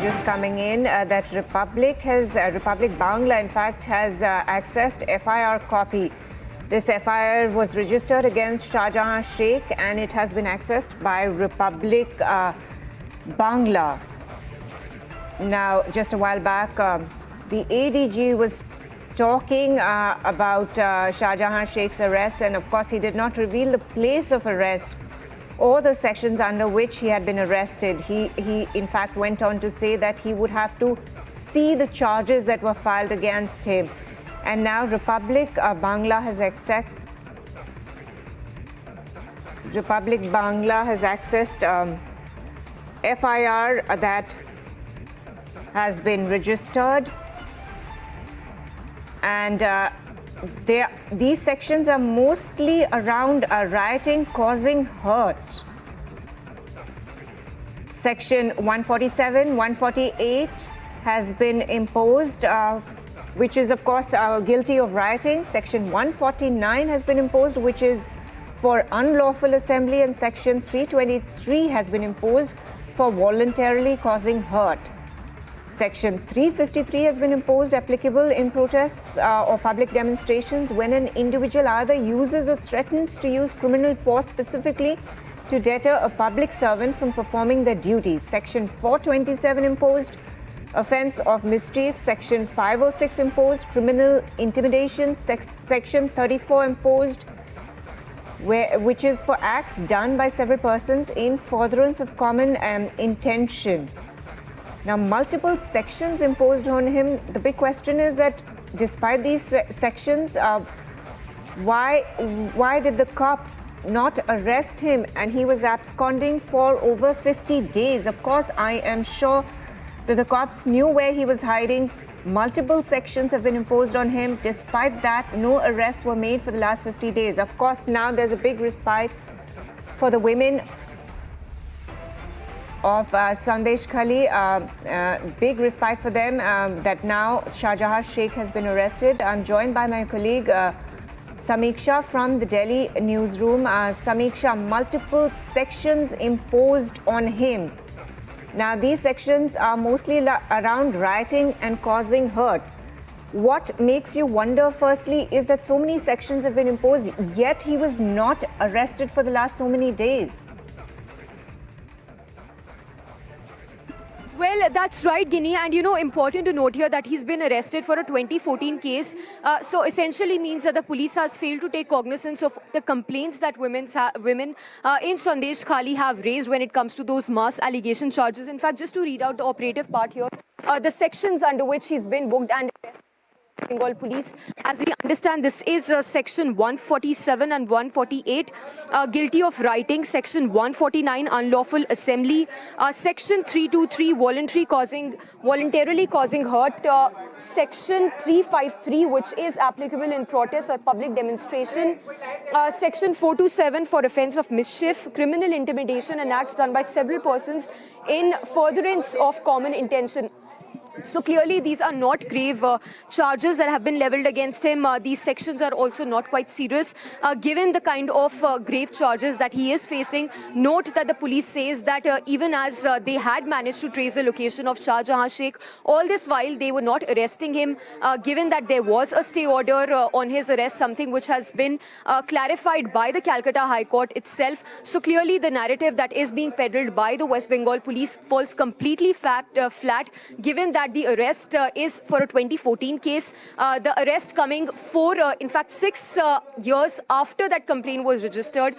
just coming in that Republic Bangla, in fact, has accessed FIR copy. This FIR was registered against Shahjahan Sheikh and it has been accessed by Republic Bangla. Now, just a while back, the ADG was talking about Shahjahan Sheikh's arrest, and of course he did not reveal the place of arrest or the sections under which he had been arrested. He in fact went on to say that he would have to see the charges that were filed against him. And now Republic Bangla has accessed FIR that has been registered, and these sections are mostly around rioting causing hurt. Section 147, 148 has been imposed, which is of course guilty of rioting. Section 149 has been imposed, which is for unlawful assembly, and Section 323 has been imposed for voluntarily causing hurt. Section 353 has been imposed, applicable in protests or public demonstrations when an individual either uses or threatens to use criminal force specifically to deter a public servant from performing their duties. Section 427 imposed, offence of mischief. Section 506 imposed, criminal intimidation. Section 34 imposed, which is for acts done by several persons in furtherance of common intention. Now, multiple sections imposed on him. The big question is that despite these sections, why did the cops not arrest him? And he was absconding for over 50 days. Of course, I am sure that the cops knew where he was hiding. Multiple sections have been imposed on him. Despite that, no arrests were made for the last 50 days. Of course, now there's a big respite for the women of Sandeshkhali, big respite for them that now Shahjahan Sheikh has been arrested. I'm joined by my colleague Samiksha from the Delhi newsroom. Samiksha, multiple sections imposed on him. Now, these sections are mostly around rioting and causing hurt. What makes you wonder, firstly, is that so many sections have been imposed, yet he was not arrested for the last so many days. Well, that's right, Guinea. And, important to note here that he's been arrested for a 2014 case. So essentially means that the police has failed to take cognizance of the complaints that women in Sandeshkhali have raised when it comes to those mass allegation charges. In fact, just to read out the operative part here, the sections under which he's been booked and arrested. Bengal Police. As we understand, this is Section 147 and 148, guilty of rioting. Section 149, unlawful assembly. Section 323, voluntarily causing hurt. Section 353, which is applicable in protest or public demonstration. Section 427 for offence of mischief, criminal intimidation and acts done by several persons in furtherance of common intention. So clearly these are not grave charges that have been leveled against him. These sections are also not quite serious given the kind of grave charges that he is facing. Note that the police says that even as they had managed to trace the location of Shahjahan Sheikh, all this while they were not arresting him, given that there was a stay order on his arrest, something which has been clarified by the Calcutta High Court itself. So clearly the narrative that is being peddled by the West Bengal police falls completely flat, given that the arrest is for a 2014 case. The arrest coming in fact 6 years after that complaint was registered.